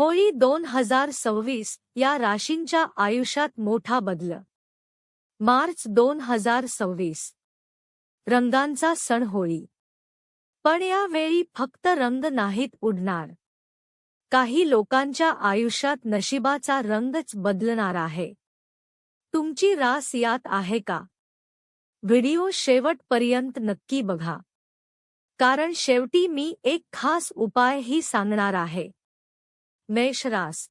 होळी 2026 या राशींच्या आयुष्यात मोठा बदल. मार्च 2026 रंगांचा सण होळी. पण यावेळी फक्त रंग नाहीत उडणार. काही लोकांच्या आयुष्यात नशिबाचा रंगच बदलणार आहे. तुमची रास यात आहे का? व्हिडिओ शेवटपर्यंत नक्की बघा, कारण शेवटी मी एक खास उपायही सांगणार आहे. मेष रास.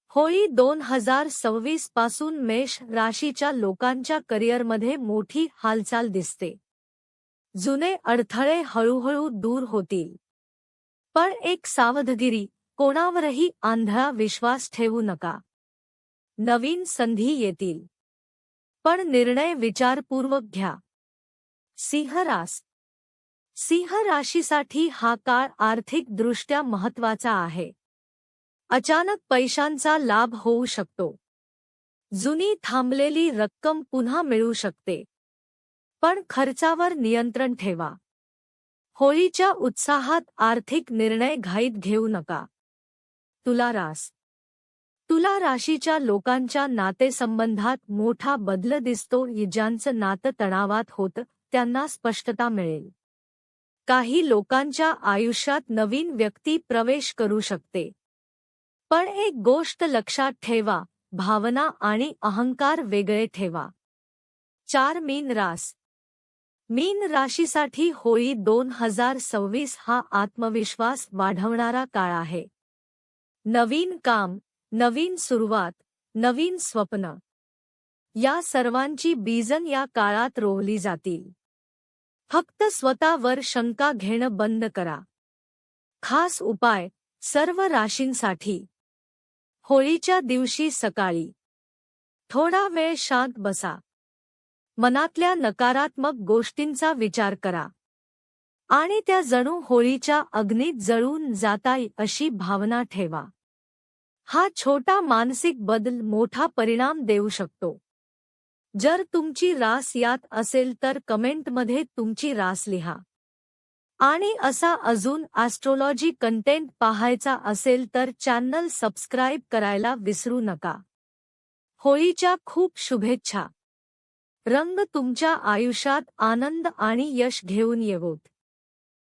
होळी 2026 पासून मेष राशीच्या लोकांच्या करिअरमध्ये मोठी हालचाल दिसते. जुने अडथळे हळूहळू दूर होतील. पण एक सावधगिरी, कोणावरही आंधळा विश्वास ठेवू नका. नवीन संधी येतील, पण निर्णय विचारपूर्वक घ्या. सिंह रास. सिंह राशीसाठी हा काळ आर्थिकदृष्ट्या महत्त्वाचा आहे. अचानक पैशांचा लाभ होऊ शकतो. जुनी थांबलेली रक्कम पुन्हा मिळू शकते. पण खर्चावर नियंत्रण ठेवा. होळीच्या उत्साहात आर्थिक निर्णय घाईत घेऊ नका. तुला रास. तुला राशीच्या लोकांच्या नातेसंबंधात मोठा बदल दिसतो. ज्यांचं नातं तणावात होतं त्यांना स्पष्टता मिळेल. काही लोकांच्या आयुष्यात नवीन व्यक्ती प्रवेश करू शकते. पण एक गोष्ट लक्षात ठेवा, भावना आणि अहंकार वेगळे ठेवा. 4 मीन रास. मीन राशीसाठी होळी 2026 हा आत्मविश्वास वाढवणारा काळ आहे. नवीन काम, नवीन सुरुवात, नवीन स्वप्न, या सर्वांची बीजं या काळात रोवली जातील. फक्त स्वतःवर शंका घेणं बंद करा. खास उपाय सर्व राशींसाठी. होळीच्या दिवशी सकाळी थोडा वेळ शांत बसा. मनातल्या नकारात्मक गोष्टींचा विचार करा आणि त्या जणू होळीच्या अग्नीत जळून जाताय अशी भावना ठेवा. हा छोटा मानसिक बदल मोठा परिणाम देऊ शकतो. जर तुमची रास यात असेल तर कमेंटमध्ये तुमची रास लिहा. आणि असा अजून ॲस्ट्रोलॉजी कंटेंट पाहायचा असेल तर चॅनल सबस्क्राईब करायला विसरू नका. होळीच्या खूप शुभेच्छा. रंग तुमच्या आयुष्यात आनंद आणि यश घेऊन येवोत.